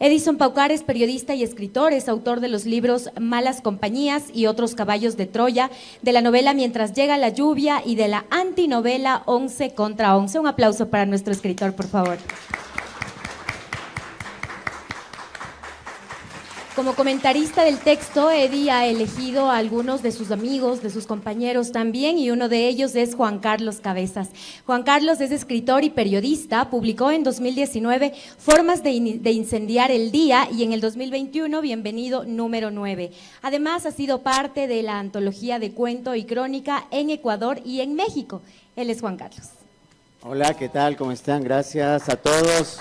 Edison Paucar es periodista y escritor, es autor de los libros Malas Compañías y otros caballos de Troya, de la novela Mientras llega la lluvia y de la antinovela 11 contra 11. Un aplauso para nuestro escritor, por favor. Como comentarista del texto, Eddie ha elegido a algunos de sus amigos, de sus compañeros también, y uno de ellos es Juan Carlos Cabezas. Juan Carlos es escritor y periodista, publicó en 2019 Formas de incendiar el día y en el 2021 Bienvenido número 9. Además, ha sido parte de la antología de cuento y crónica en Ecuador y en México. Él es Juan Carlos. Hola, ¿qué tal? ¿Cómo están? Gracias a todos.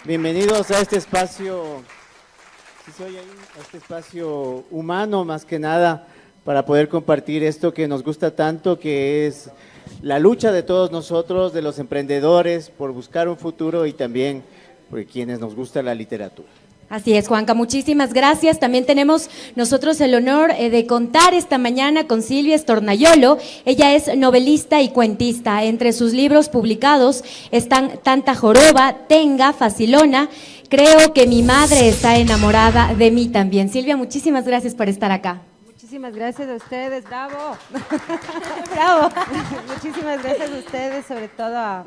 Bienvenidos a este espacio. Sí, soy ahí, a este espacio humano, más que nada, para poder compartir esto que nos gusta tanto, que es la lucha de todos nosotros, de los emprendedores, por buscar un futuro y también por quienes nos gusta la literatura. Así es, Juanca, muchísimas gracias. También tenemos nosotros el honor de contar esta mañana con Silvia Estornayolo. Ella es novelista y cuentista. Entre sus libros publicados están Tanta Joroba, Tenga, Facilona. Creo que mi madre está enamorada de mí también. Silvia, muchísimas gracias por estar acá. Muchísimas gracias a ustedes, bravo. Bravo. Muchísimas gracias a ustedes, sobre todo a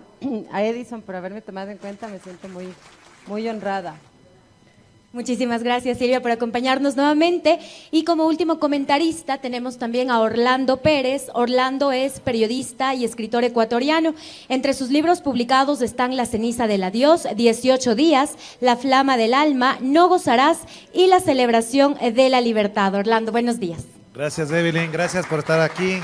Edison por haberme tomado en cuenta. Me siento muy honrada. Muchísimas gracias, Silvia, por acompañarnos nuevamente. Y como último comentarista tenemos también a Orlando Pérez. Orlando es periodista y escritor ecuatoriano. Entre sus libros publicados están La ceniza del adiós, 18 días, La flama del alma, No gozarás y La celebración de la libertad. Orlando, buenos días. Gracias, Evelyn, gracias por estar aquí.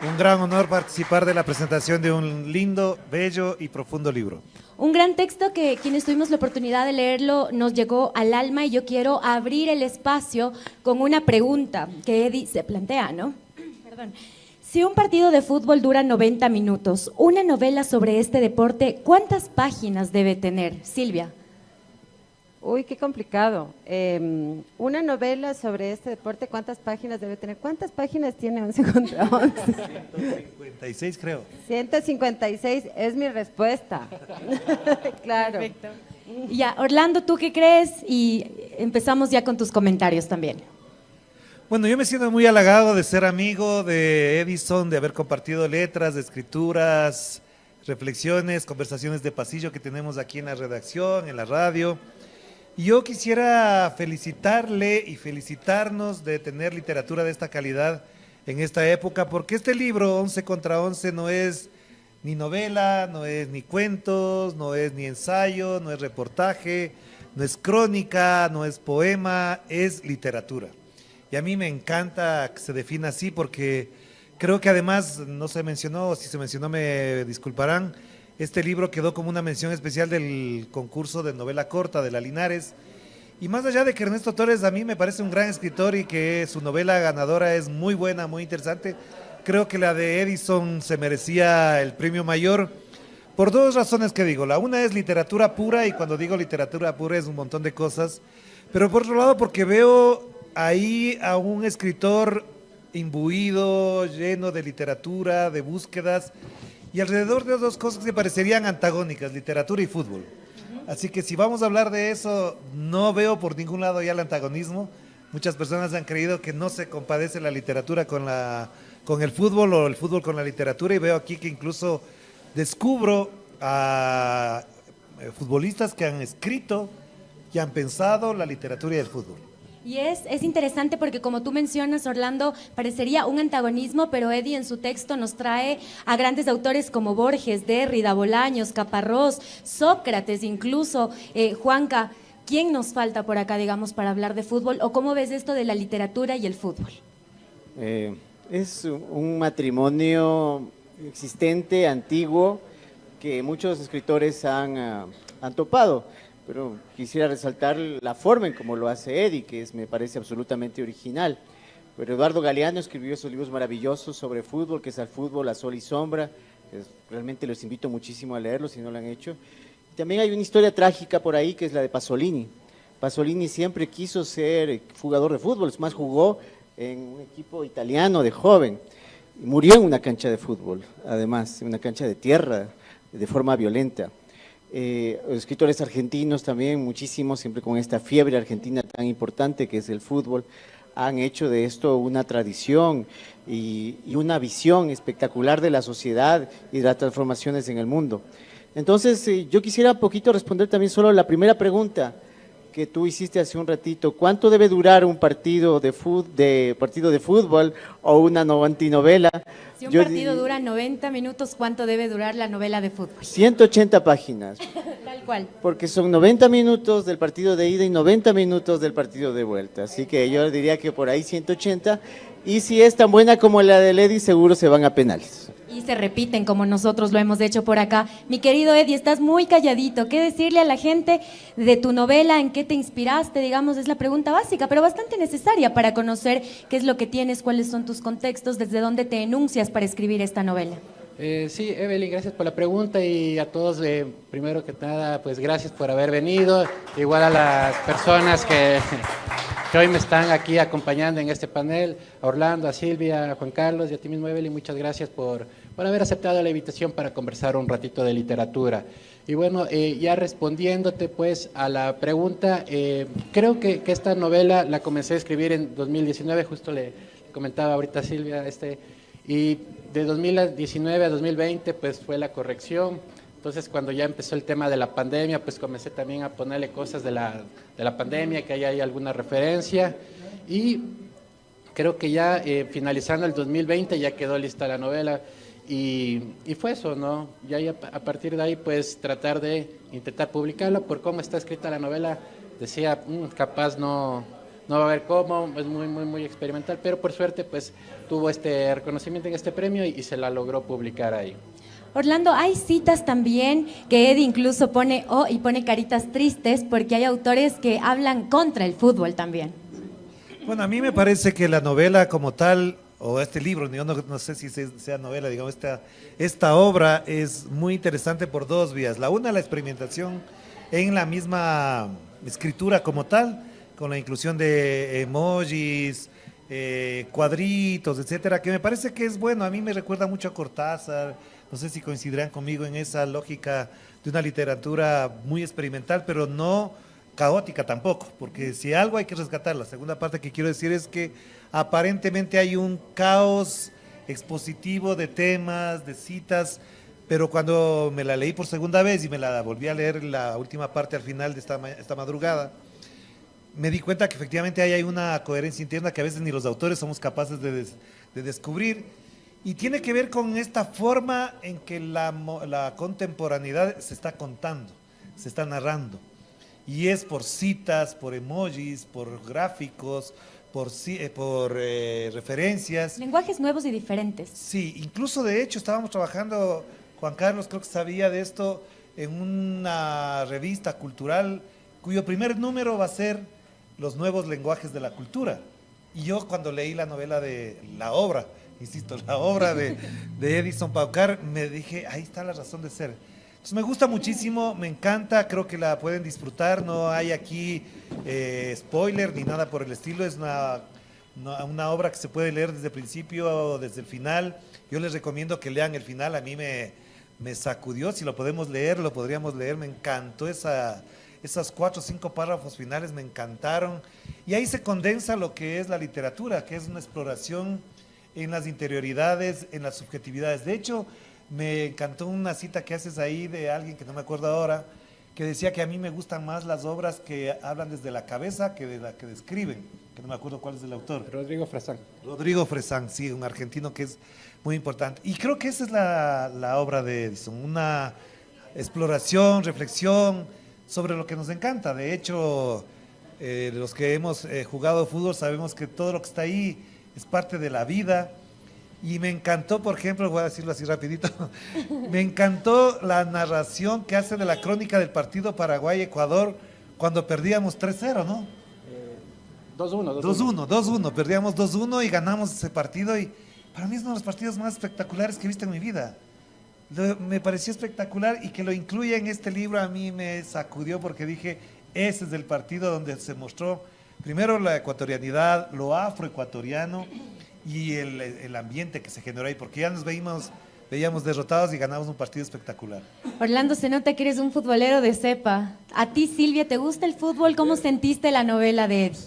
Un gran honor participar de la presentación de un lindo, bello y profundo libro. Un gran texto que quienes tuvimos la oportunidad de leerlo nos llegó al alma y yo quiero abrir el espacio con una pregunta que Eddie se plantea, ¿no? Perdón. Si un partido de fútbol dura 90 minutos, una novela sobre este deporte, ¿cuántas páginas debe tener? Silvia. Uy, qué complicado. Una novela sobre este deporte, ¿cuántas páginas debe tener? ¿Cuántas páginas tiene 11 contra 11? 156 creo. 156 es mi respuesta. Claro. Perfecto. Ya, Orlando, ¿tú qué crees? Y empezamos ya con tus comentarios también. Bueno, yo me siento muy halagado de ser amigo de Edison, de haber compartido letras, de escrituras, reflexiones, conversaciones de pasillo que tenemos aquí en la redacción, en la radio. Y yo quisiera felicitarle y felicitarnos de tener literatura de esta calidad en esta época, porque este libro, 11 contra 11, no es ni novela, no es ni cuentos, no es ni ensayo, no es reportaje, no es crónica, no es poema, es literatura. Y a mí me encanta que se defina así porque creo que además, no se mencionó, si se mencionó me disculparán, este libro quedó como una mención especial del concurso de novela corta de la Linares. Y más allá de que Ernesto Torres a mí me parece un gran escritor y que su novela ganadora es muy buena, muy interesante, creo que la de Edison se merecía el premio mayor por dos razones que digo. La una es literatura pura, y cuando digo literatura pura es un montón de cosas, pero por otro lado porque veo ahí a un escritor imbuido, lleno de literatura, de búsquedas, y alrededor de dos cosas que parecerían antagónicas, literatura y fútbol. Así que si vamos a hablar de eso, no veo por ningún lado ya el antagonismo. Muchas personas han creído que no se compadece la literatura con el fútbol o el fútbol con la literatura, y veo aquí que incluso descubro a futbolistas que han escrito y han pensado la literatura y el fútbol. Y es interesante porque como tú mencionas, Orlando, parecería un antagonismo, pero Eddie en su texto nos trae a grandes autores como Borges, Derrida, Bolaños, Caparrós, Sócrates incluso. Juanca, ¿quién nos falta por acá, digamos, para hablar de fútbol? ¿O cómo ves esto de la literatura y el fútbol? Es un matrimonio existente, antiguo, que muchos escritores han topado. Pero quisiera resaltar la forma en cómo lo hace Eddie, que me parece absolutamente original. Pero Eduardo Galeano escribió esos libros maravillosos sobre fútbol, que es Al fútbol, a sol y sombra. Realmente los invito muchísimo a leerlos si no lo han hecho. Y también hay una historia trágica por ahí, que es la de Pasolini. Pasolini siempre quiso ser jugador de fútbol, es más, jugó en un equipo italiano de joven. Y murió en una cancha de fútbol, además, en una cancha de tierra, de forma violenta. escritores argentinos también, muchísimos, siempre con esta fiebre argentina tan importante que es el fútbol, han hecho de esto una tradición y una visión espectacular de la sociedad y de las transformaciones en el mundo. Entonces, yo quisiera un poquito responder también solo la primera pregunta que tú hiciste hace un ratito. ¿Cuánto debe durar un partido de fútbol o una antinovela? Si un partido dura 90 minutos, ¿cuánto debe durar la novela de fútbol? 180 páginas. Tal cual. Porque son 90 minutos del partido de ida y 90 minutos del partido de vuelta. Así que yo diría que por ahí 180. Y si es tan buena como la de Eddie, seguro se van a penales. Y se repiten como nosotros lo hemos hecho por acá. Mi querido Eddie, estás muy calladito. ¿Qué decirle a la gente de tu novela? ¿En qué te inspiraste? Digamos, es la pregunta básica, pero bastante necesaria para conocer qué es lo que tienes, cuáles son tus contextos, desde dónde te enuncias para escribir esta novela. Sí, Evelyn, gracias por la pregunta y a todos, primero que nada, pues gracias por haber venido. Igual a las personas que hoy me están aquí acompañando en este panel, a Orlando, a Silvia, a Juan Carlos y a ti mismo, Evelyn, muchas gracias por haber aceptado la invitación para conversar un ratito de literatura. Y bueno, ya respondiéndote pues a la pregunta, creo que esta novela la comencé a escribir en 2019, justo le comentaba ahorita a Silvia, y de 2019 a 2020 pues fue la corrección. Entonces cuando ya empezó el tema de la pandemia, pues comencé también a ponerle cosas de la pandemia, que ahí hay alguna referencia, y creo que ya finalizando el 2020 ya quedó lista la novela. Y fue eso, ¿no? Ya a partir de ahí, pues, tratar de intentar publicarla. Por cómo está escrita la novela, decía, capaz no va a haber cómo, es muy experimental, pero por suerte, pues, tuvo este reconocimiento en este premio y se la logró publicar ahí. Orlando, hay citas también que Eddie incluso pone y pone caritas tristes porque hay autores que hablan contra el fútbol también. Bueno, a mí me parece que la novela como tal, o este libro, yo no sé si sea novela, digamos, esta obra es muy interesante por dos vías. La una, la experimentación en la misma escritura como tal, con la inclusión de emojis, cuadritos, etcétera, que me parece que es bueno. A mí me recuerda mucho a Cortázar, no sé si coincidirán conmigo en esa lógica de una literatura muy experimental, pero no caótica tampoco, porque si algo hay que rescatar, la segunda parte que quiero decir es que aparentemente hay un caos expositivo de temas, de citas, pero cuando me la leí por segunda vez y me la volví a leer la última parte al final de esta madrugada, me di cuenta que efectivamente ahí hay una coherencia interna que a veces ni los autores somos capaces de descubrir, y tiene que ver con esta forma en que la contemporaneidad se está contando, se está narrando. Y es por citas, por emojis, por gráficos, por referencias. Lenguajes nuevos y diferentes. Sí, incluso de hecho estábamos trabajando, Juan Carlos creo que sabía de esto, en una revista cultural cuyo primer número va a ser Los nuevos lenguajes de la cultura. Y yo cuando leí la novela de la obra de Edison Paucar, me dije, ahí está la razón de ser. Entonces me gusta muchísimo, me encanta, creo que la pueden disfrutar, no hay aquí spoiler ni nada por el estilo, es una obra que se puede leer desde el principio o desde el final. Yo les recomiendo que lean el final, a mí me sacudió, si lo podemos leer, lo podríamos leer, me encantó esos 4 o 5 párrafos finales, me encantaron, y ahí se condensa lo que es la literatura, que es una exploración en las interioridades, en las subjetividades. De hecho, me encantó una cita que haces ahí de alguien que no me acuerdo ahora, que decía que a mí me gustan más las obras que hablan desde la cabeza que de la que describen, que no me acuerdo cuál es el autor. Rodrigo Fresán. Rodrigo Fresán, sí, un argentino que es muy importante. Y creo que esa es la obra de Edison, una exploración, reflexión sobre lo que nos encanta. De hecho, los que hemos jugado fútbol sabemos que todo lo que está ahí es parte de la vida. Y me encantó, por ejemplo, voy a decirlo así rapidito, me encantó la narración que hace de la crónica del partido Paraguay-Ecuador cuando perdíamos 3-0, ¿no? 2-1, perdíamos 2-1 y ganamos ese partido, y para mí es uno de los partidos más espectaculares que he visto en mi vida. Me pareció espectacular, y que lo incluya en este libro a mí me sacudió, porque dije, ese es el partido donde se mostró primero la ecuatorianidad, lo afroecuatoriano, y el ambiente que se generó ahí, porque ya nos veíamos veíamos derrotados y ganábamos un partido espectacular. Orlando, se nota que eres un futbolero de cepa. A ti, Silvia, ¿te gusta el fútbol? ¿Cómo sentiste la novela de Eddie?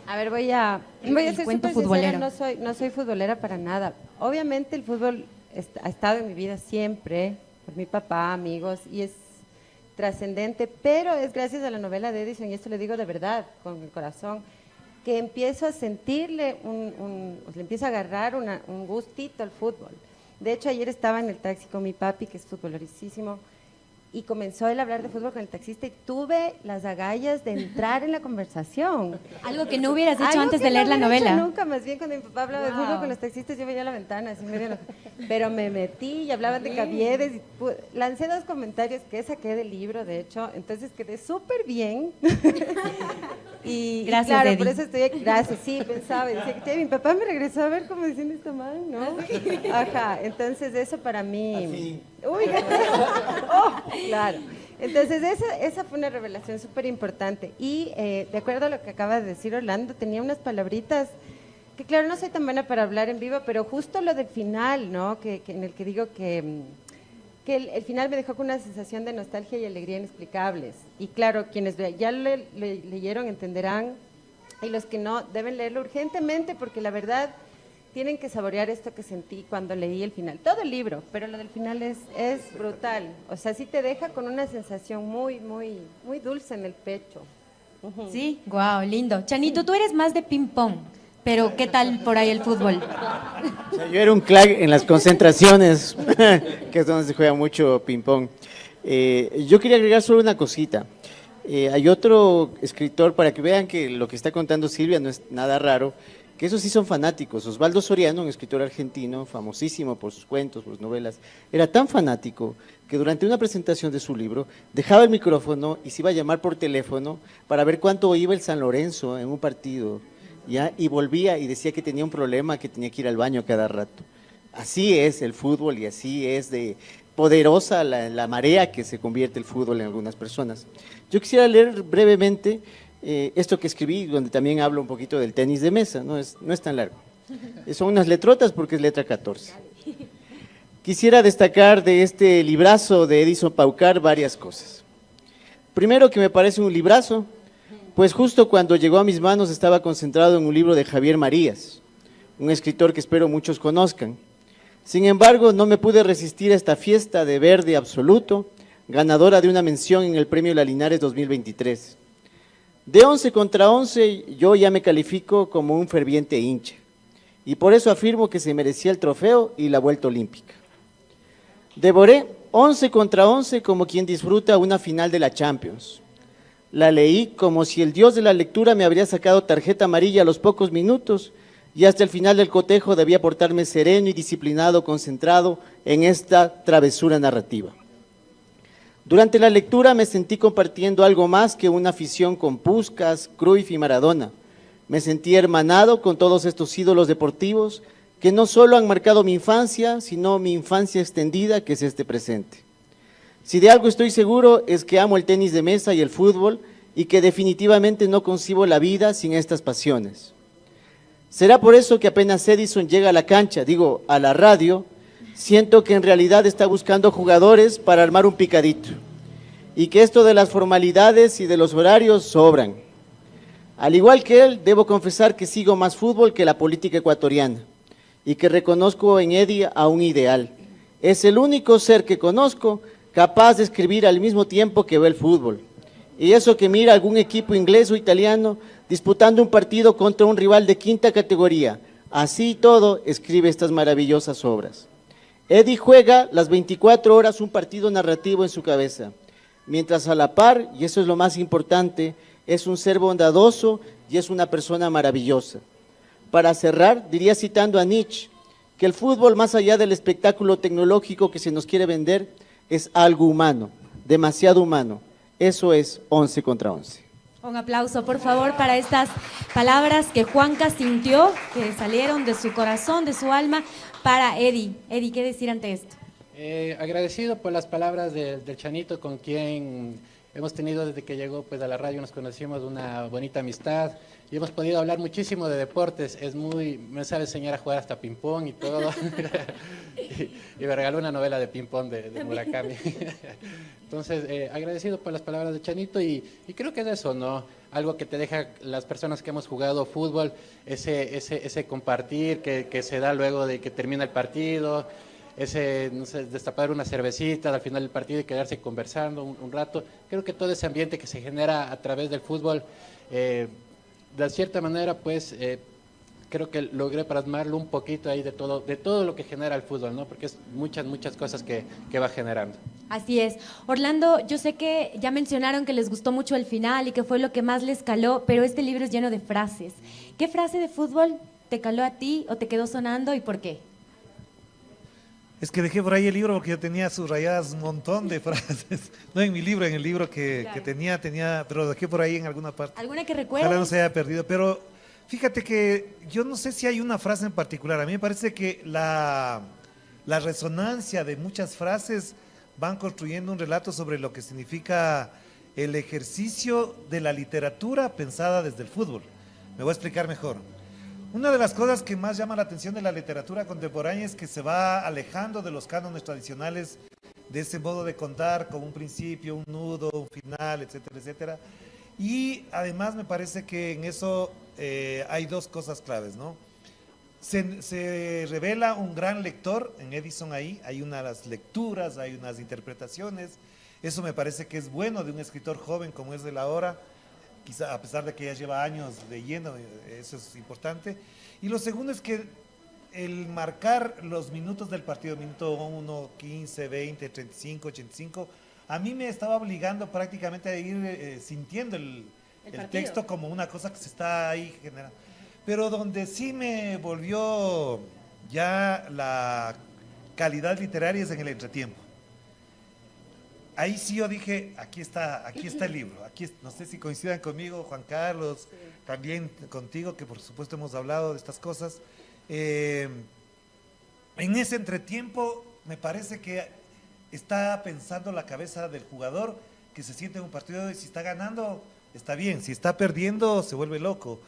A ver, voy a El ser cuento súper futbolero. sincera, no soy futbolera para nada. Obviamente el fútbol ha estado en mi vida siempre, por mi papá, amigos, y es trascendente, pero es gracias a la novela de Edison, y esto le digo de verdad, con el corazón, que empiezo a sentirle le empiezo a agarrar un gustito al fútbol. De hecho, ayer estaba en el taxi con mi papi, que es futbolericísimo, y comenzó él a hablar de fútbol con el taxista y tuve las agallas de entrar en la conversación. Algo que no hubieras hecho Algo antes que de leer no la hubiera hecho novela. nunca, más bien cuando mi papá hablaba de Wow. fútbol con los taxistas, yo veía la ventana, así medio enojada. Pero me metí y hablaban de Caviedes, y lancé 2 comentarios que saqué del libro, de hecho, entonces quedé súper bien. y Gracias, claro, Eddie. por eso estoy aquí, gracias, sí, pensaba, y decía, "Che, mi papá me regresó a ver como diciendo esta man, ¿no?" Ajá, entonces eso para mí... Uy, oh, claro. Entonces, esa fue una revelación súper importante. Y de acuerdo a lo que acaba de decir Orlando, tenía unas palabritas que, claro, no soy tan buena para hablar en vivo, pero justo lo del final, ¿no? En el que digo que el final me dejó con una sensación de nostalgia y alegría inexplicables. Y claro, quienes ya leyeron entenderán, y los que no, deben leerlo urgentemente, porque la verdad tienen que saborear esto que sentí cuando leí el final. Todo el libro, pero lo del final es brutal. O sea, sí te deja con una sensación muy, muy, muy dulce en el pecho. Ujú. Sí, wow, lindo. Chanito, tú eres más de ping-pong, pero ¿qué tal por ahí el fútbol? O sea, yo era un crack en las concentraciones, que es donde se juega mucho ping-pong. Yo quería agregar solo una cosita. Hay otro escritor, para que vean que lo que está contando Silvia no es nada raro, que esos sí son fanáticos. Osvaldo Soriano, un escritor argentino, famosísimo por sus cuentos, por sus novelas, era tan fanático que durante una presentación de su libro dejaba el micrófono y se iba a llamar por teléfono para ver cuánto iba el San Lorenzo en un partido, ¿ya? Y volvía y decía que tenía un problema, que tenía que ir al baño cada rato. Así es el fútbol y así es de poderosa la marea que se convierte el fútbol en algunas personas. Yo quisiera leer brevemente esto que escribí, donde también hablo un poquito del tenis de mesa, no es tan largo. Son unas letrotas porque es letra 14. Quisiera destacar de este librazo de Edison Paucar varias cosas. Primero, que me parece un librazo, pues justo cuando llegó a mis manos estaba concentrado en un libro de Javier Marías, un escritor que espero muchos conozcan. Sin embargo, no me pude resistir a esta fiesta de verde absoluto, ganadora de una mención en el Premio La Linares 2023. De 11 contra 11, yo ya me califico como un ferviente hincha, y por eso afirmo que se merecía el trofeo y la vuelta olímpica. Devoré 11 contra 11 como quien disfruta una final de la Champions. La leí como si el dios de la lectura me habría sacado tarjeta amarilla a los pocos minutos, y hasta el final del cotejo debía portarme sereno y disciplinado, concentrado en esta travesura narrativa. Durante la lectura me sentí compartiendo algo más que una afición con Puskás, Cruyff y Maradona. Me sentí hermanado con todos estos ídolos deportivos que no solo han marcado mi infancia, sino mi infancia extendida, que es este presente. Si de algo estoy seguro es que amo el tenis de mesa y el fútbol, y que definitivamente no concibo la vida sin estas pasiones. Será por eso que apenas Edison llega a la cancha, a la radio, siento que en realidad está buscando jugadores para armar un picadito, y que esto de las formalidades y de los horarios sobran. Al igual que él, debo confesar que sigo más fútbol que la política ecuatoriana, y que reconozco en Eddie a un ideal. Es el único ser que conozco capaz de escribir al mismo tiempo que ve el fútbol. Y eso que mira algún equipo inglés o italiano disputando un partido contra un rival de quinta categoría. Así y todo, escribe estas maravillosas obras. Eddie juega las 24 horas un partido narrativo en su cabeza, mientras a la par, y eso es lo más importante, es un ser bondadoso y es una persona maravillosa. Para cerrar, diría citando a Nietzsche, que el fútbol, más allá del espectáculo tecnológico que se nos quiere vender, es algo humano, demasiado humano. Eso es 11 contra 11. Un aplauso, por favor, para estas palabras que Juanca sintió, que salieron de su corazón, de su alma, para Eddie. Eddie, ¿qué decir ante esto? Agradecido por las palabras del Chanito, con quien hemos tenido desde que llegó pues a la radio, nos conocimos, una bonita amistad y hemos podido hablar muchísimo de deportes. Me sabe enseñar a jugar hasta ping-pong y todo. y me regaló una novela de ping-pong de Murakami. Entonces, agradecido por las palabras de Chanito y creo que es eso, ¿no? Algo que te deja las personas que hemos jugado fútbol, ese compartir que se da luego de que termina el partido, ese, no sé, destapar una cervecita al final del partido y quedarse conversando un rato. Creo que todo ese ambiente que se genera a través del fútbol, de cierta manera, pues, creo que logré plasmarlo un poquito ahí de todo lo que genera el fútbol, ¿no? Porque es muchas cosas que va generando. Así es. Orlando, yo sé que ya mencionaron que les gustó mucho el final y que fue lo que más les caló, pero este libro es lleno de frases. ¿Qué frase de fútbol te caló a ti o te quedó sonando y por qué? Es que dejé por ahí el libro porque yo tenía subrayadas un montón de frases. No en mi libro, en el libro que tenía, pero dejé por ahí en alguna parte. ¿Alguna que recuerdes? Ojalá no se haya perdido, pero fíjate que yo no sé si hay una frase en particular. A mí me parece que la resonancia de muchas frases van construyendo un relato sobre lo que significa el ejercicio de la literatura pensada desde el fútbol. Me voy a explicar mejor. Una de las cosas que más llama la atención de la literatura contemporánea es que se va alejando de los cánones tradicionales, de ese modo de contar con un principio, un nudo, un final, etcétera, etcétera. Y además me parece que en eso hay dos cosas claves, ¿no? Se revela un gran lector en Edison ahí, hay unas lecturas, hay unas interpretaciones. Eso me parece que es bueno de un escritor joven como es él ahora, quizá a pesar de que ya lleva años leyendo, eso es importante. Y lo segundo es que el marcar los minutos del partido, minuto 1, 15, 20, 35, 85, a mí me estaba obligando prácticamente a ir sintiendo el texto como una cosa que se está ahí generando. Pero donde sí me volvió ya la calidad literaria es en el entretiempo. Ahí sí yo dije, aquí está el libro. No sé si coincidan conmigo, Juan Carlos, sí, también contigo, que por supuesto hemos hablado de estas cosas. En ese entretiempo me parece que está pensando la cabeza del jugador que se siente en un partido y si está ganando, está bien. Si está perdiendo, se vuelve loco.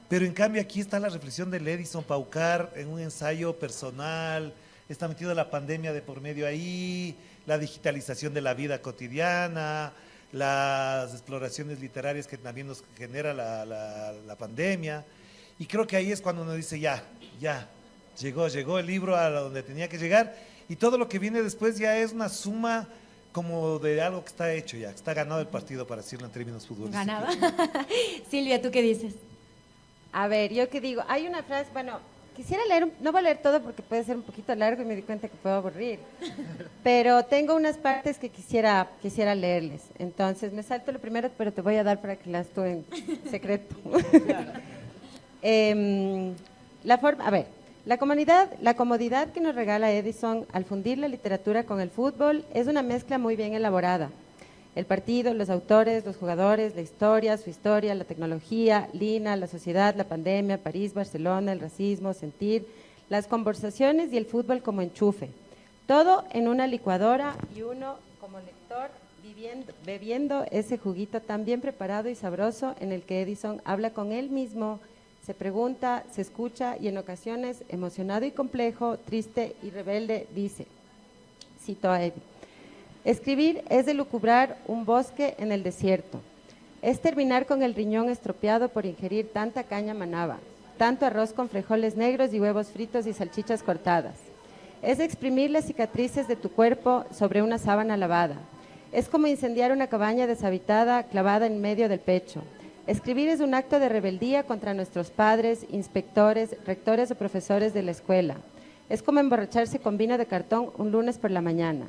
Pero en cambio aquí está la reflexión del Edison Paucar en un ensayo personal, está metido la pandemia de por medio ahí, la digitalización de la vida cotidiana, las exploraciones literarias que también nos genera la pandemia. Y creo que ahí es cuando uno dice, ya, llegó el libro a donde tenía que llegar y todo lo que viene después ya es una suma como de algo que está hecho ya, que está ganado el partido, para decirlo en términos futbolísticos. Ganado. Silvia, ¿tú qué dices? A ver, yo qué digo, hay una frase, bueno, quisiera leer, no voy a leer todo porque puede ser un poquito largo y me di cuenta que puedo aburrir, pero tengo unas partes que quisiera leerles, entonces me salto lo primero, pero te voy a dar para que las tú en secreto. La comodidad que nos regala Edison al fundir la literatura con el fútbol es una mezcla muy bien elaborada. El partido, los autores, los jugadores, la historia, su historia, la tecnología, Lina, la sociedad, la pandemia, París, Barcelona, el racismo, sentir, las conversaciones y el fútbol como enchufe. Todo en una licuadora y uno como lector bebiendo ese juguito tan bien preparado y sabroso en el que Edison habla con él mismo, se pregunta, se escucha y en ocasiones, emocionado y complejo, triste y rebelde, dice, cito a Edison: escribir es delucubrar un bosque en el desierto. Es terminar con el riñón estropeado por ingerir tanta caña manaba, tanto arroz con frijoles negros y huevos fritos y salchichas cortadas. Es exprimir las cicatrices de tu cuerpo sobre una sábana lavada. Es como incendiar una cabaña deshabitada clavada en medio del pecho. Escribir es un acto de rebeldía contra nuestros padres, inspectores, rectores o profesores de la escuela. Es como emborracharse con vino de cartón un lunes por la mañana.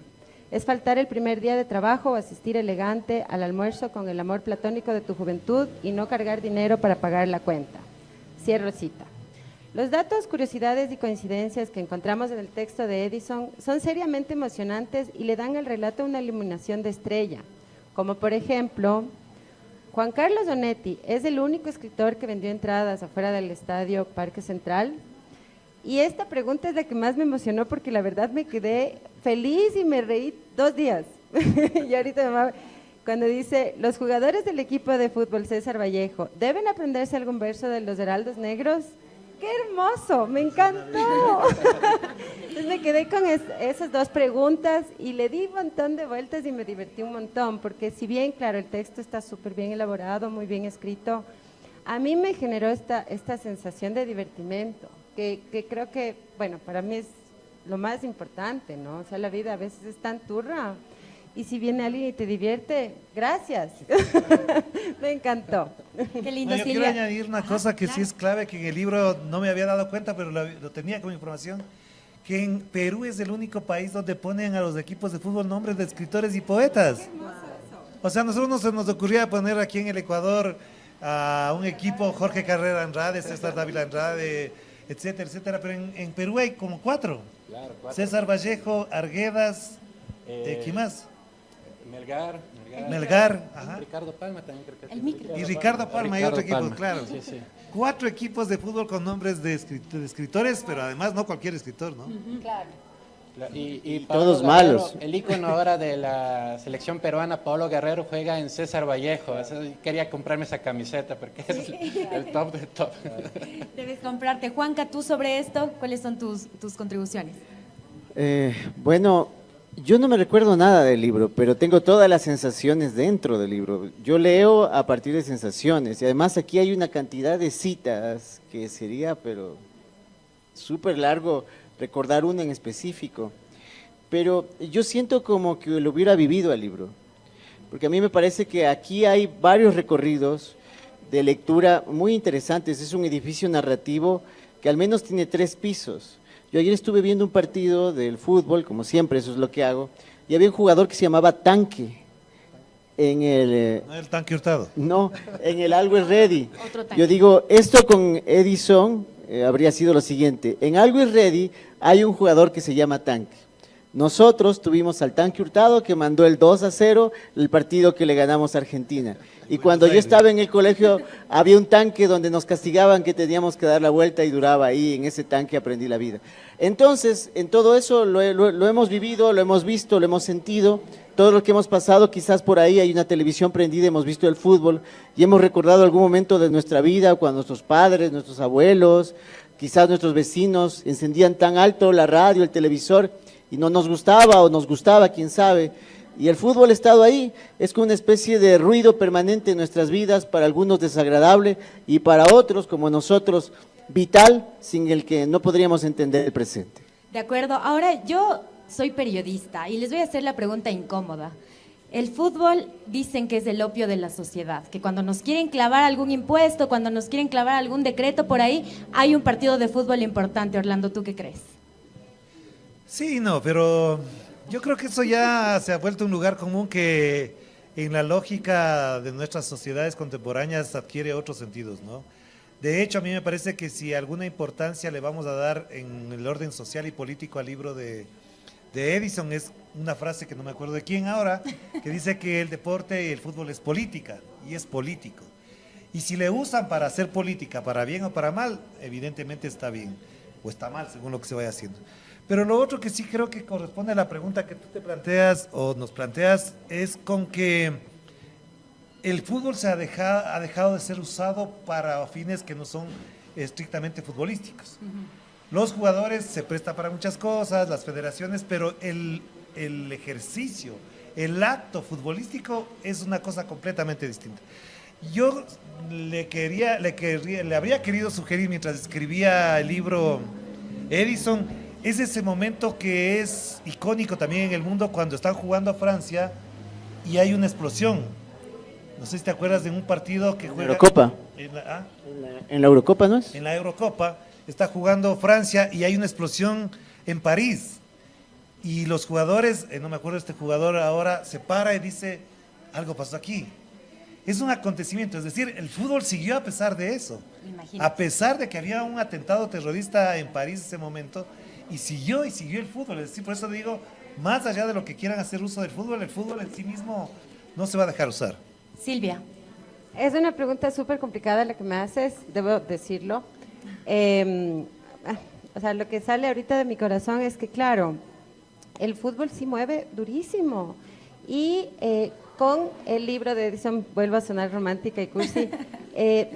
Es faltar el primer día de trabajo o asistir elegante al almuerzo con el amor platónico de tu juventud y no cargar dinero para pagar la cuenta. Cierro cita. Los datos, curiosidades y coincidencias que encontramos en el texto de Edison son seriamente emocionantes y le dan al relato una iluminación de estrella, como por ejemplo, Juan Carlos Onetti es el único escritor que vendió entradas afuera del estadio Parque Central. Y esta pregunta es la que más me emocionó porque la verdad me quedé feliz y me reí 2 días. Y ahorita cuando dice, los jugadores del equipo de fútbol César Vallejo, ¿deben aprenderse algún verso de los Heraldos Negros? ¡Qué hermoso! ¡Me encantó! Entonces me quedé con esas dos preguntas y le di un montón de vueltas y me divertí un montón, porque si bien, claro, el texto está súper bien elaborado, muy bien escrito, a mí me generó esta sensación de divertimento, que creo que, bueno, para mí es lo más importante, ¿no? O sea, la vida a veces es tan turra. Y si viene alguien y te divierte, gracias. Me encantó. Qué lindo, No, yo quiero Silvia. añadir una cosa que sí es clave, que en el libro no me había dado cuenta, pero lo tenía como información, que en Perú es el único país donde ponen a los equipos de fútbol nombres de escritores y poetas. O sea, a nosotros no se nos ocurría poner aquí en el Ecuador a un equipo Jorge Carrera Andrade, César Dávila Andrade, etcétera, etcétera, pero en Perú hay como 4. Claro, 4. César Vallejo, Arguedas, ¿quién más? Melgar, ajá. Ricardo Palma también creo que es. El micro. Y Ricardo Palma y otro equipo, Palma. claro. Sí, sí. 4 equipos de fútbol con nombres de escritores, pero además no cualquier escritor, ¿no? Y todos Pablo Guerrero, malos. el ícono ahora de la selección peruana, Pablo Guerrero, juega en César Vallejo. Quería comprarme esa camiseta porque es el top del top. Debes comprarte. Juanca, tú sobre esto, ¿cuáles son tus contribuciones? Bueno, yo no me recuerdo nada del libro, pero tengo todas las sensaciones dentro del libro. Yo leo a partir de sensaciones y además aquí hay una cantidad de citas que sería, pero súper largo recordar una en específico. Pero yo siento como que lo hubiera vivido el libro, porque a mí me parece que aquí hay varios recorridos de lectura muy interesantes. Es un edificio narrativo que al menos tiene 3 pisos. Yo ayer estuve viendo un partido del fútbol, como siempre, eso es lo que hago, y había un jugador que se llamaba Tanque en el... No el Tanque Hurtado. No, en el Always Ready. Otro Tanque. Yo digo, esto con Edison habría sido lo siguiente. En Always Ready hay un jugador que se llama Tanque. Nosotros tuvimos al Tanque Hurtado que mandó el 2-0, el partido que le ganamos a Argentina. Y cuando yo estaba en el colegio había un tanque donde nos castigaban que teníamos que dar la vuelta y duraba ahí, en ese tanque aprendí la vida. Entonces, en todo eso lo hemos vivido, lo hemos visto, lo hemos sentido, todo lo que hemos pasado, quizás por ahí hay una televisión prendida, hemos visto el fútbol y hemos recordado algún momento de nuestra vida cuando nuestros padres, nuestros abuelos, quizás nuestros vecinos encendían tan alto la radio, el televisor y no nos gustaba o nos gustaba, quién sabe. Y el fútbol ha estado ahí, es como una especie de ruido permanente en nuestras vidas, para algunos desagradable y para otros, como nosotros, vital, sin el que no podríamos entender el presente. De acuerdo. Ahora, yo soy periodista y les voy a hacer la pregunta incómoda. El fútbol dicen que es el opio de la sociedad, que cuando nos quieren clavar algún impuesto, cuando nos quieren clavar algún decreto por ahí, hay un partido de fútbol importante. Orlando, ¿tú qué crees? Sí, no, pero yo creo que eso ya se ha vuelto un lugar común que en la lógica de nuestras sociedades contemporáneas adquiere otros sentidos, ¿no? De hecho, a mí me parece que si alguna importancia le vamos a dar en el orden social y político al libro de Edison, es una frase que no me acuerdo de quién ahora, que dice que el deporte y el fútbol es política, y es político. Y si le usan para hacer política, para bien o para mal, evidentemente está bien, o está mal, según lo que se vaya haciendo. Pero lo otro que sí creo que corresponde a la pregunta que tú te planteas o nos planteas es con que el fútbol ha dejado de ser usado para fines que no son estrictamente futbolísticos. Los jugadores se prestan para muchas cosas, las federaciones, pero el ejercicio, el acto futbolístico es una cosa completamente distinta. Yo le habría querido sugerir mientras escribía el libro Edison, es ese momento que es icónico también en el mundo cuando están jugando a Francia y hay una explosión. No sé si te acuerdas de un partido que juega... Eurocopa. En la Eurocopa, ¿no es? En la Eurocopa está jugando Francia y hay una explosión en París. Y los jugadores, no me acuerdo de este jugador ahora, se para y dice, algo pasó aquí. Es un acontecimiento, es decir, el fútbol siguió a pesar de eso. Imagínate. A pesar de que había un atentado terrorista en París en ese momento, y siguió el fútbol. Es decir, por eso digo, más allá de lo que quieran hacer uso del fútbol, el fútbol en sí mismo no se va a dejar usar. Silvia. Es una pregunta súper complicada la que me haces, debo decirlo. O sea, lo que sale ahorita de mi corazón es que, claro, el fútbol sí mueve durísimo. Y con el libro de Edison, vuelvo a sonar romántica y cursi,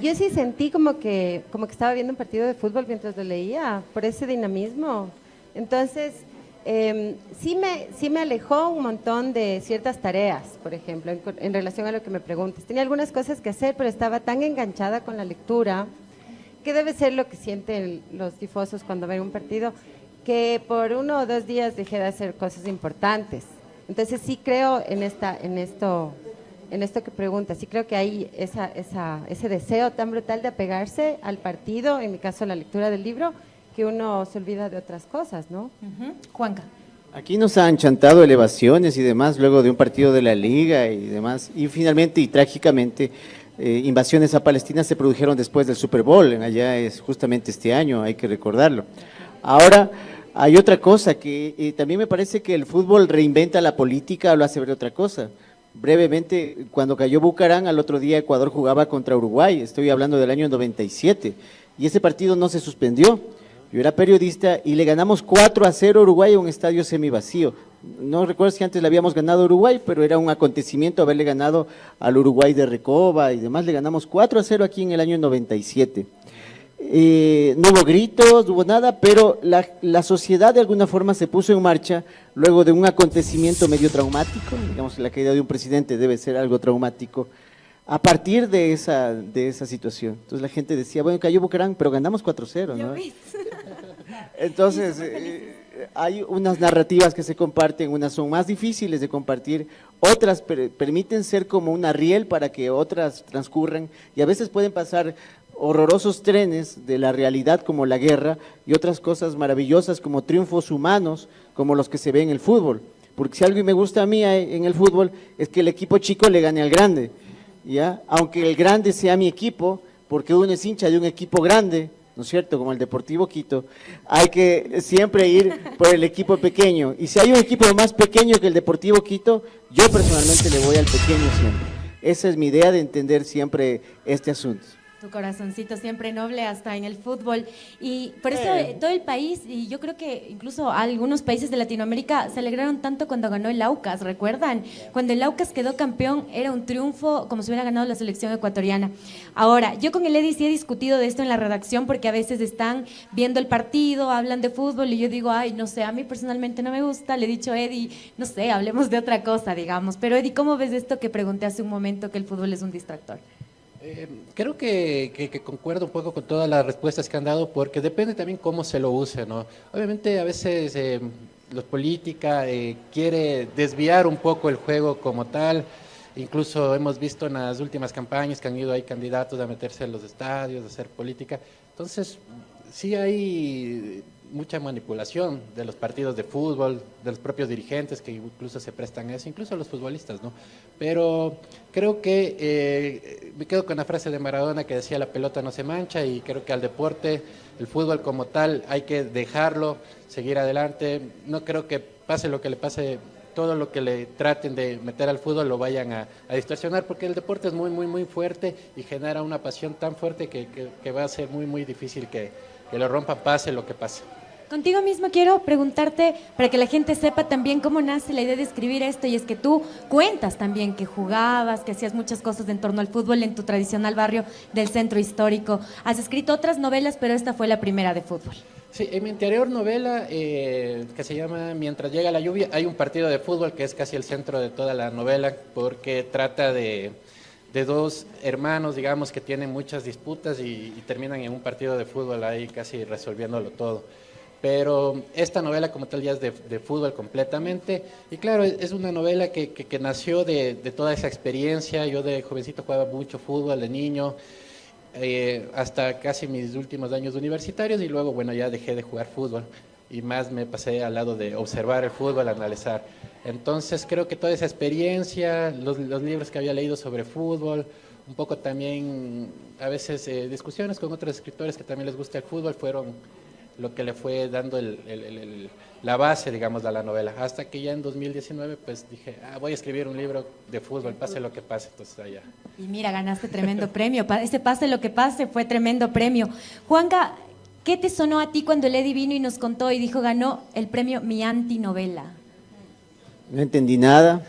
yo sí sentí como que estaba viendo un partido de fútbol mientras lo leía, por ese dinamismo. Entonces, sí me alejó un montón de ciertas tareas, por ejemplo, en relación a lo que me preguntas. Tenía algunas cosas que hacer, pero estaba tan enganchada con la lectura, que debe ser lo que sienten los tifosos cuando ven un partido, que por 1 o 2 días dejé de hacer cosas importantes. Entonces sí creo en esto que preguntas, sí creo que hay ese deseo tan brutal de apegarse al partido, en mi caso la lectura del libro, que uno se olvida de otras cosas, ¿no? Juanca. Aquí nos han chantado elevaciones y demás luego de un partido de la Liga y demás, y finalmente y trágicamente invasiones a Palestina se produjeron después del Super Bowl, allá es justamente este año, hay que recordarlo. Ahora, hay otra cosa que también me parece que el fútbol reinventa la política, lo hace ver otra cosa. Brevemente, cuando cayó Bucaram, al otro día Ecuador jugaba contra Uruguay, estoy hablando del año 97, y ese partido no se suspendió. Yo era periodista y le ganamos 4-0 a Uruguay en un estadio semivacío. No recuerdo si antes le habíamos ganado a Uruguay, pero era un acontecimiento haberle ganado al Uruguay de Recoba y demás. Le ganamos 4-0 aquí en el año 97. No hubo gritos, no hubo nada, pero la sociedad de alguna forma se puso en marcha luego de un acontecimiento medio traumático. Digamos que la caída de un presidente debe ser algo traumático. A partir de esa situación. Entonces la gente decía, bueno, cayó Bucaram, pero ganamos 4-0, ¿no? Entonces, hay unas narrativas que se comparten, unas son más difíciles de compartir, otras permiten ser como una riel para que otras transcurran, y a veces pueden pasar horrorosos trenes de la realidad como la guerra, y otras cosas maravillosas como triunfos humanos, como los que se ven en el fútbol. Porque si algo me gusta a mí en el fútbol, es que el equipo chico le gane al grande. ¿Ya? Aunque el grande sea mi equipo, porque uno es hincha de un equipo grande, ¿no es cierto? Como el Deportivo Quito, hay que siempre ir por el equipo pequeño. Y si hay un equipo más pequeño que el Deportivo Quito, yo personalmente le voy al pequeño siempre. Esa es mi idea de entender siempre este asunto. Tu corazoncito siempre noble hasta en el fútbol, y por eso todo el país, y yo creo que incluso algunos países de Latinoamérica se alegraron tanto cuando ganó el Aucas, ¿recuerdan? Cuando el Aucas quedó campeón era un triunfo como si hubiera ganado la selección ecuatoriana. Ahora, yo con el Eddie sí he discutido de esto en la redacción, porque a veces están viendo el partido, hablan de fútbol y yo digo, ay, no sé, a mí personalmente no me gusta, le he dicho a Eddie, no sé, hablemos de otra cosa, digamos. Pero Eddie, ¿cómo ves esto que pregunté hace un momento, que el fútbol es un distractor? Creo que concuerdo un poco con todas las respuestas que han dado, porque depende también cómo se lo use, ¿no? Obviamente a veces la política quiere desviar un poco el juego como tal. Incluso hemos visto en las últimas campañas que han ido ahí candidatos a meterse en los estadios, a hacer política. Entonces, sí hay mucha manipulación de los partidos de fútbol, de los propios dirigentes que incluso se prestan a eso, incluso los futbolistas, ¿no? Pero creo que me quedo con la frase de Maradona que decía la pelota no se mancha, y creo que al deporte, el fútbol como tal, hay que dejarlo, seguir adelante. No creo que pase lo que le pase, todo lo que le traten de meter al fútbol lo vayan a distorsionar, porque el deporte es muy, muy, muy fuerte y genera una pasión tan fuerte que va a ser muy, muy difícil que lo rompan, pase lo que pase. Contigo mismo quiero preguntarte, para que la gente sepa también cómo nace la idea de escribir esto, y es que tú cuentas también que jugabas, que hacías muchas cosas en torno al fútbol en tu tradicional barrio del centro histórico. Has escrito otras novelas, pero esta fue la primera de fútbol. Sí, en mi anterior novela, que se llama Mientras llega la lluvia, hay un partido de fútbol que es casi el centro de toda la novela, porque trata de dos hermanos, digamos, que tienen muchas disputas y terminan en un partido de fútbol ahí casi resolviéndolo todo. Pero esta novela como tal ya es de fútbol completamente, y claro, es una novela que nació de toda esa experiencia. Yo de jovencito jugaba mucho fútbol, de niño, hasta casi mis últimos años universitarios, y luego, bueno, ya dejé de jugar fútbol, y más me pasé al lado de observar el fútbol, analizar. Entonces creo que toda esa experiencia, los libros que había leído sobre fútbol, un poco también a veces discusiones con otros escritores que también les gusta el fútbol, fueron lo que le fue dando la base, digamos, de la novela. Hasta que ya en 2019, pues dije, voy a escribir un libro de fútbol, pase lo que pase. Entonces allá. Y mira, ganaste tremendo premio. Ese pase lo que pase fue tremendo premio. Juanca, ¿qué te sonó a ti cuando el Eddie vino y nos contó y dijo, ganó el premio Mi Antinovela? No entendí nada.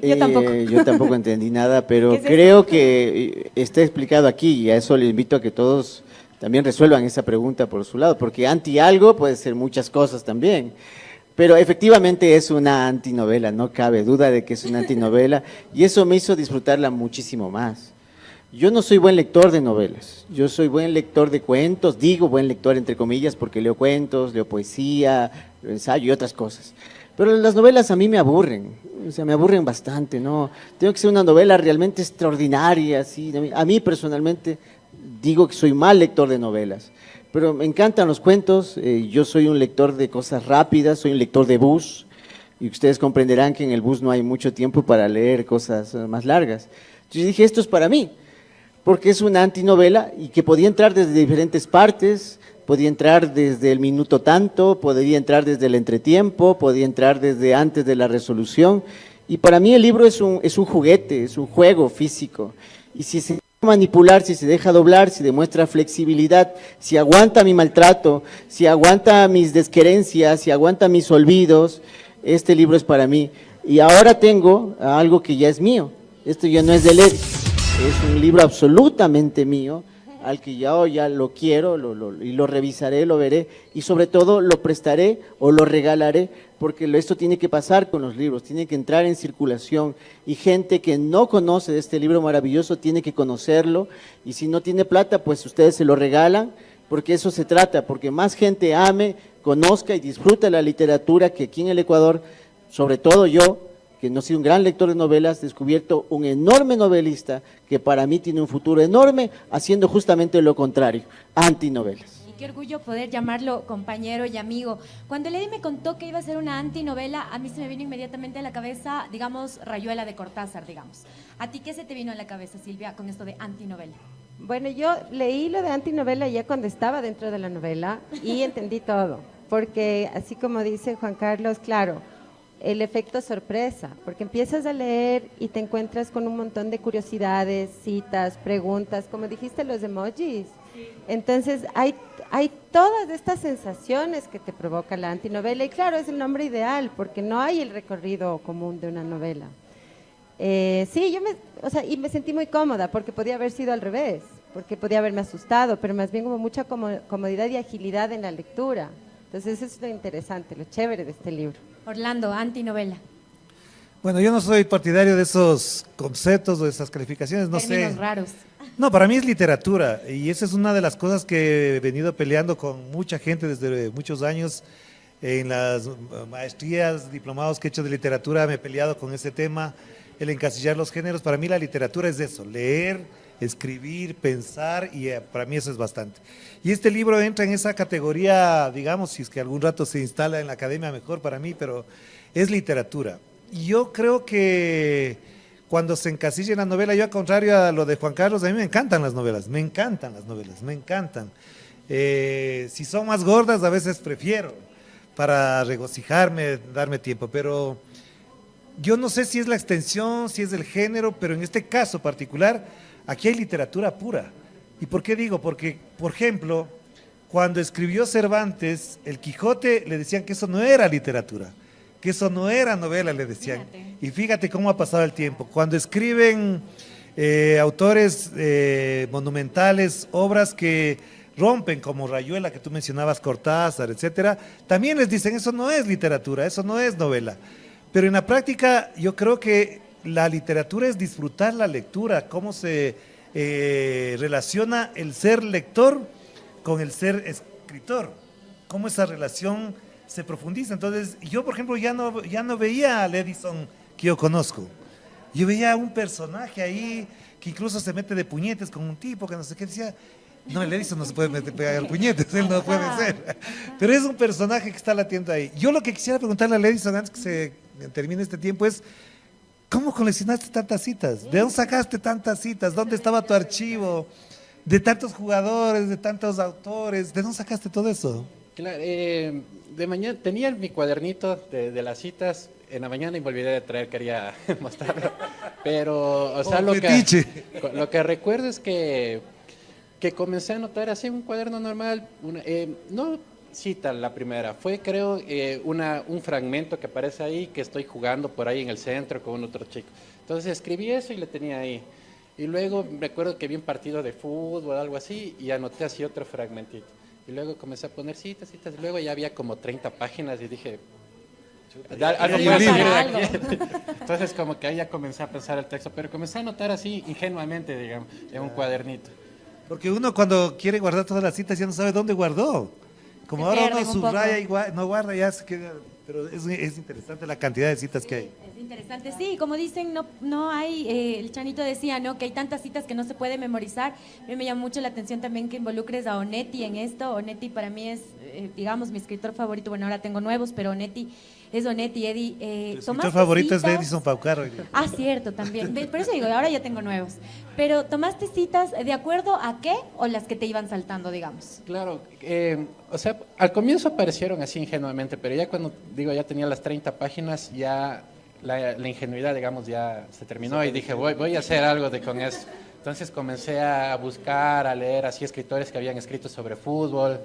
Yo tampoco. Yo tampoco entendí nada, pero ¿Qué es creo que está explicado aquí y a eso les invito a que todos también resuelvan esa pregunta por su lado, porque anti algo puede ser muchas cosas también. Pero efectivamente es una antinovela, no cabe duda de que es una antinovela y eso me hizo disfrutarla muchísimo más. Yo no soy buen lector de novelas, yo soy buen lector de cuentos, digo buen lector entre comillas porque leo cuentos, leo poesía, leo ensayo y otras cosas. Pero las novelas a mí me aburren, o sea, me aburren bastante, ¿no? Tengo que ser una novela realmente extraordinaria, así. A mí personalmente digo que soy mal lector de novelas, pero me encantan los cuentos, yo soy un lector de cosas rápidas, soy un lector de bus, y ustedes comprenderán que en el bus no hay mucho tiempo para leer cosas más largas. Entonces dije, esto es para mí, porque es una antinovela y que podía entrar desde diferentes partes, podía entrar desde el minuto tanto, podía entrar desde el entretiempo, podía entrar desde antes de la resolución, y para mí el libro es un juguete, es un juego físico, y si se manipular, si se deja doblar, si demuestra flexibilidad, si aguanta mi maltrato, si aguanta mis desquerencias, si aguanta mis olvidos, este libro es para mí. Y ahora tengo algo que ya es mío, esto ya no es de Levi, es un libro absolutamente mío, al que ya lo quiero y lo revisaré, lo veré y sobre todo lo prestaré o lo regalaré porque esto tiene que pasar con los libros, tiene que entrar en circulación y gente que no conoce de este libro maravilloso tiene que conocerlo y si no tiene plata pues ustedes se lo regalan porque eso se trata, porque más gente ame, conozca y disfrute la literatura que aquí en el Ecuador, sobre todo yo, que no soy un gran lector de novelas, he descubierto un enorme novelista que para mí tiene un futuro enorme haciendo justamente lo contrario, antinovelas. Y qué orgullo poder llamarlo compañero y amigo. Cuando Lady me contó que iba a ser una antinovela, a mí se me vino inmediatamente a la cabeza, digamos, Rayuela de Cortázar, digamos. ¿A ti qué se te vino a la cabeza, Silvia, con esto de antinovela? Bueno, yo leí lo de antinovela ya cuando estaba dentro de la novela y entendí todo, porque así como dice Juan Carlos, claro, el efecto sorpresa, porque empiezas a leer y te encuentras con un montón de curiosidades, citas, preguntas, como dijiste, los emojis. Entonces, hay todas estas sensaciones que te provoca la antinovela y claro, es el nombre ideal, porque no hay el recorrido común de una novela. Sí, y me sentí muy cómoda, porque podía haber sido al revés, porque podía haberme asustado, pero más bien como mucha comodidad y agilidad en la lectura. Entonces, eso es lo interesante, lo chévere de este libro. Orlando, antinovela. Bueno, yo no soy partidario de esos conceptos o de esas calificaciones, no sé. Términos raros. No, para mí es literatura y esa es una de las cosas que he venido peleando con mucha gente desde muchos años. En las maestrías, diplomados que he hecho de literatura me he peleado con ese tema, el encasillar los géneros. Para mí la literatura es eso, leer, escribir, pensar y para mí eso es bastante. Y este libro entra en esa categoría, digamos, si es que algún rato se instala en la academia mejor para mí, pero es literatura. Y yo creo que cuando se encasilla en la novela, yo al contrario a lo de Juan Carlos, a mí me encantan las novelas, me encantan las novelas, me encantan. Si son más gordas a veces prefiero para regocijarme, darme tiempo, pero yo no sé si es la extensión, si es el género, pero en este caso particular, aquí hay literatura pura. ¿Y por qué digo? Porque, por ejemplo, cuando escribió Cervantes, El Quijote, le decían que eso no era literatura, que eso no era novela, le decían. Fíjate. Y fíjate cómo ha pasado el tiempo. Cuando escriben autores monumentales, obras que rompen, como Rayuela, que tú mencionabas, Cortázar, etcétera, también les dicen, eso no es literatura, eso no es novela. Pero en la práctica, yo creo que la literatura es disfrutar la lectura, cómo se relaciona el ser lector con el ser escritor, cómo esa relación se profundiza. Entonces, yo, por ejemplo, ya no veía al Edison que yo conozco. Yo veía un personaje ahí que incluso se mete de puñetes con un tipo que no sé qué, decía, no, el Edison no se puede pegar puñetes, él no puede ser. Pero es un personaje que está latiendo ahí. Yo lo que quisiera preguntarle al Edison antes que se termine este tiempo es, ¿cómo coleccionaste tantas citas? ¿De dónde sacaste tantas citas? ¿Dónde estaba tu archivo? De tantos jugadores, de tantos autores, ¿de dónde sacaste todo eso? Claro, de mañana tenía mi cuadernito de las citas en la mañana y me olvidé de traer, quería mostrarlo. Pero, o sea, lo que recuerdo es que comencé a anotar así un cuaderno normal, cita la primera. Fue, creo, un fragmento que aparece ahí, que estoy jugando por ahí en el centro con otro chico. Entonces escribí eso y le tenía ahí. Y luego recuerdo que vi un partido de fútbol o algo así y anoté así otro fragmentito. Y luego comencé a poner citas. Luego ya había como 30 páginas y dije, algo puede salir de aquí. Entonces como que ahí ya comencé a pensar el texto, pero comencé a anotar así ingenuamente, digamos, en un cuadernito. Porque uno cuando quiere guardar todas las citas ya no sabe dónde guardó. Como Se ahora uno pierden un subraya poco. y no guarda, ya se queda. Pero es interesante la cantidad de citas que hay. Es interesante, sí, como dicen, no hay, el Chanito decía, ¿no? Que hay tantas citas que no se puede memorizar. A mí me llama mucho la atención también que involucres a Onetti en esto. Onetti para mí es, digamos, mi escritor favorito. Bueno, ahora tengo nuevos, pero Onetti es Onetti, Eddie. Tu escritor ¿tomaste favorito es de citas? Edison Paucarro. Ah, cierto, también. Por eso digo, ahora ya tengo nuevos. Pero ¿tomaste citas de acuerdo a qué o las que te iban saltando, digamos? Claro, o sea, al comienzo aparecieron así ingenuamente, pero ya cuando, digo, ya tenía las 30 páginas, ya la ingenuidad, digamos, ya se terminó y dije, voy a hacer algo con eso. Entonces comencé a buscar, a leer así escritores que habían escrito sobre fútbol,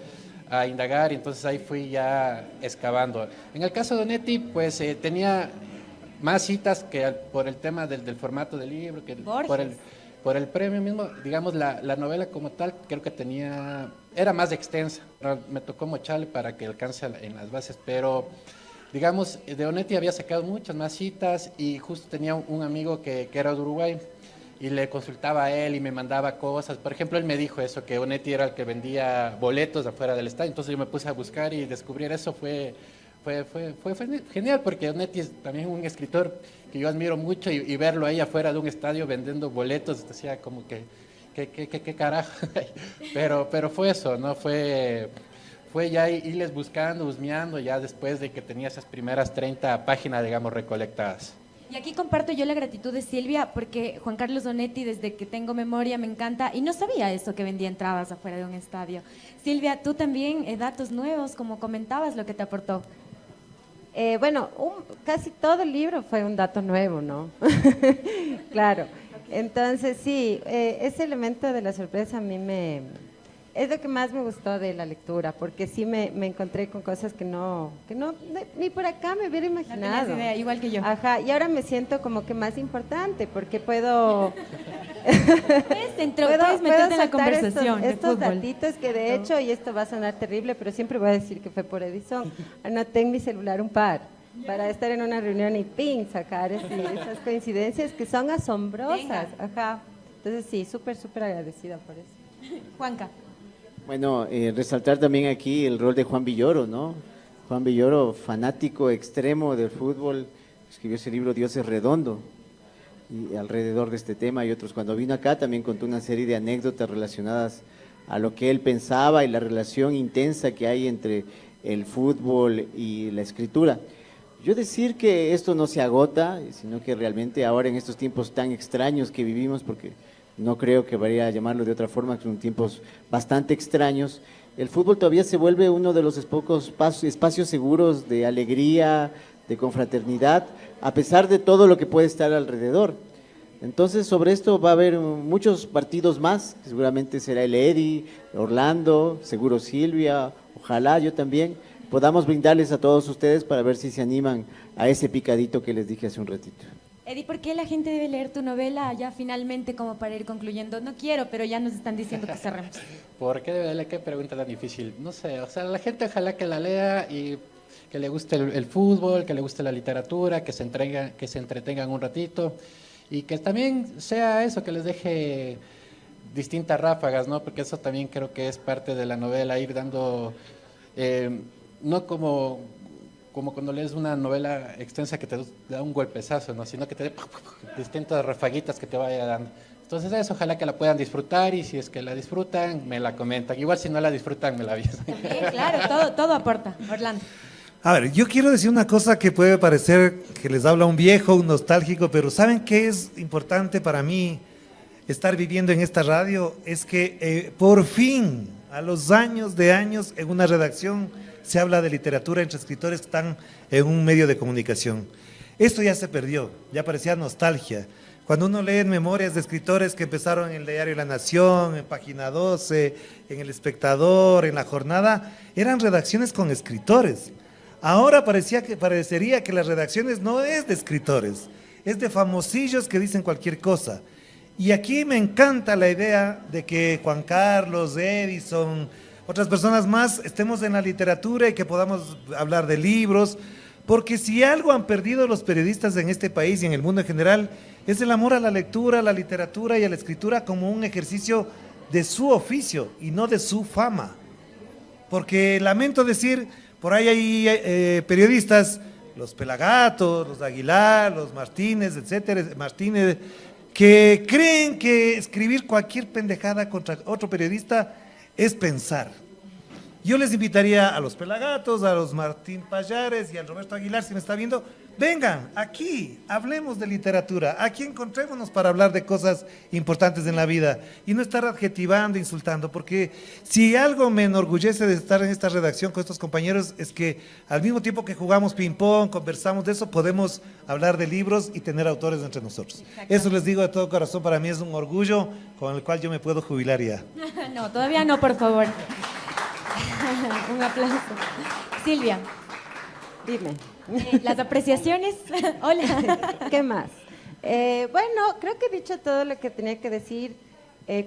a indagar, y entonces ahí fui ya excavando. En el caso de Onetti, pues tenía más citas que por el tema del formato del libro, que por el premio mismo, digamos, la novela como tal, creo que era más extensa. Me tocó mocharle para que alcance en las bases, pero, digamos, de Onetti había sacado muchas más citas y justo tenía un amigo que era de Uruguay y le consultaba a él y me mandaba cosas. Por ejemplo, él me dijo eso, que Onetti era el que vendía boletos afuera del estadio, entonces yo me puse a buscar y descubrir eso fue genial, porque Onetti es también un escritor que yo admiro mucho y verlo ahí afuera de un estadio vendiendo boletos, decía como que, ¿qué carajo? pero fue eso, ¿no? Fue ya irles buscando, husmeando, ya después de que tenía esas primeras 30 páginas, digamos, recolectadas. Y aquí comparto yo la gratitud de Silvia, porque Juan Carlos Onetti, desde que tengo memoria, me encanta, y no sabía eso que vendía entradas afuera de un estadio. Silvia, tú también, datos nuevos, como comentabas, lo que te aportó. Bueno, casi todo el libro fue un dato nuevo, ¿no? Claro. Entonces, sí, ese elemento de la sorpresa a mí es lo que más me gustó de la lectura, porque sí me encontré con cosas que ni por acá me hubiera imaginado. No tenías idea, igual que yo. Ajá, y ahora me siento como que más importante, porque puedo Puedes meterte en la conversación de estos fútbol. datitos que de hecho, y esto va a sonar terrible, pero siempre voy a decir que fue por Edison, anoté en mi celular un par para estar en una reunión y ping, sacar esas coincidencias que son asombrosas. Venga. Ajá. Entonces sí, súper agradecida por eso. Juanca. Bueno, resaltar también aquí el rol de Juan Villoro, ¿no? Juan Villoro, fanático extremo del fútbol, escribió ese libro Dios es redondo, y alrededor de este tema y otros. Cuando vino acá también contó una serie de anécdotas relacionadas a lo que él pensaba y la relación intensa que hay entre el fútbol y la escritura. Yo decir que esto no se agota, sino que realmente ahora en estos tiempos tan extraños que vivimos, porque no creo que vaya a llamarlo de otra forma, que son tiempos bastante extraños, el fútbol todavía se vuelve uno de los pocos espacios seguros de alegría, de confraternidad, a pesar de todo lo que puede estar alrededor. Entonces, sobre esto va a haber muchos partidos más, que seguramente será el Eddie, Orlando, seguro Silvia, ojalá yo también, podamos brindarles a todos ustedes para ver si se animan a ese picadito que les dije hace un ratito. Eddie, ¿por qué la gente debe leer tu novela ya finalmente como para ir concluyendo? No quiero, pero ya nos están diciendo que cerremos. ¿Por qué debe leer? Qué pregunta tan difícil. No sé, o sea, la gente ojalá que la lea y que le guste el fútbol, que le guste la literatura, que se entretengan un ratito y que también sea eso, que les deje distintas ráfagas, ¿no? Porque eso también creo que es parte de la novela, ir dando, no como cuando lees una novela extensa que te da un golpezazo, ¿no? Sino que te dé distintas rafaguitas que te vaya dando. Entonces eso, ojalá que la puedan disfrutar y si es que la disfrutan, me la comentan. Igual si no la disfrutan, me la avisan. Bien, claro, todo aporta. Orlando. A ver, yo quiero decir una cosa que puede parecer que les habla un viejo, un nostálgico, pero ¿saben qué es importante para mí estar viviendo en esta radio? Es que por fin, a los años en una redacción se habla de literatura entre escritores que están en un medio de comunicación. Esto ya se perdió, ya parecía nostalgia. Cuando uno lee memorias de escritores que empezaron en el diario La Nación, en Página 12, en El Espectador, en La Jornada, eran redacciones con escritores. Ahora parecería que las redacciones no es de escritores, es de famosillos que dicen cualquier cosa. Y aquí me encanta la idea de que Juan Carlos, Edison, otras personas más estemos en la literatura y que podamos hablar de libros, porque si algo han perdido los periodistas en este país y en el mundo en general, es el amor a la lectura, a la literatura y a la escritura como un ejercicio de su oficio y no de su fama. Porque lamento decir, por ahí hay periodistas, los Pelagatos, los Aguilar, los Martínez, etcétera, Martínez, que creen que escribir cualquier pendejada contra otro periodista es pensar. Yo les invitaría a los Pelagatos, a los Martín Payares y al Roberto Aguilar, si me está viendo, vengan aquí, hablemos de literatura, aquí encontrémonos para hablar de cosas importantes en la vida y no estar adjetivando, insultando, porque si algo me enorgullece de estar en esta redacción con estos compañeros es que al mismo tiempo que jugamos ping-pong, conversamos de eso, podemos hablar de libros y tener autores entre nosotros. Eso les digo de todo corazón, para mí es un orgullo con el cual yo me puedo jubilar ya. No, todavía no, por favor. Un aplauso. Silvia. Dime. Las apreciaciones. Hola. ¿Qué más? Bueno, creo que he dicho todo lo que tenía que decir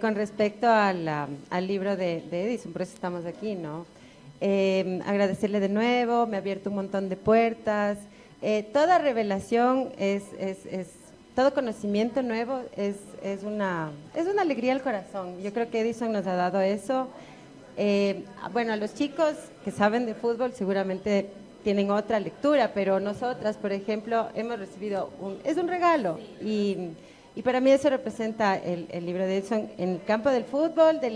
con respecto al libro de Edison, por eso estamos aquí, ¿no? Agradecerle de nuevo, me ha abierto un montón de puertas. Toda revelación todo conocimiento nuevo es una alegría al corazón. Yo creo que Edison nos ha dado eso. Bueno, a los chicos que saben de fútbol seguramente tienen otra lectura, pero nosotras, por ejemplo, hemos recibido es un regalo y para mí eso representa el libro de Edison en el campo del fútbol, de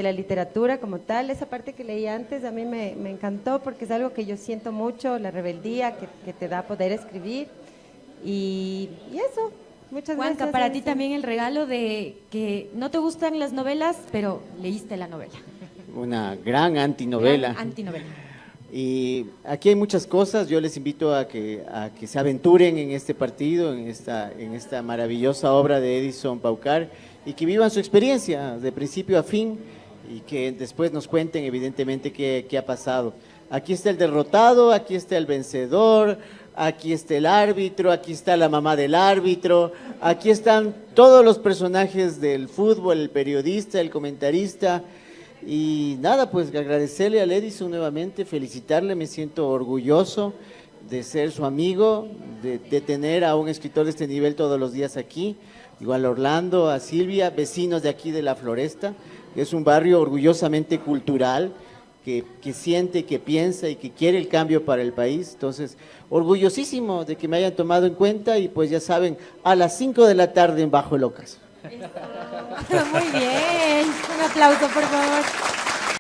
la literatura como tal. Esa parte que leí antes a mí me encantó porque es algo que yo siento mucho, la rebeldía que te da poder escribir y eso. Muchas Juanca, gracias. para ti también el regalo de que no te gustan las novelas, pero leíste la novela. Una gran antinovela. Gran antinovela. Y aquí hay muchas cosas, yo les invito a que se aventuren en este partido, en esta maravillosa obra de Edison Paucar y que vivan su experiencia de principio a fin y que después nos cuenten evidentemente qué ha pasado. Aquí está el derrotado, aquí está el vencedor, aquí está el árbitro, aquí está la mamá del árbitro, aquí están todos los personajes del fútbol, el periodista, el comentarista. Y nada, pues agradecerle a Edison nuevamente, felicitarle, me siento orgulloso de ser su amigo, de tener a un escritor de este nivel todos los días aquí, igual a Orlando, a Silvia, vecinos de aquí de La Floresta, que es un barrio orgullosamente cultural, que siente, que piensa y que quiere el cambio para el país. Entonces, orgullosísimo de que me hayan tomado en cuenta y pues ya saben, a las 5 de la tarde en Bajo el Ocaso. Muy bien. Un aplauso, por favor.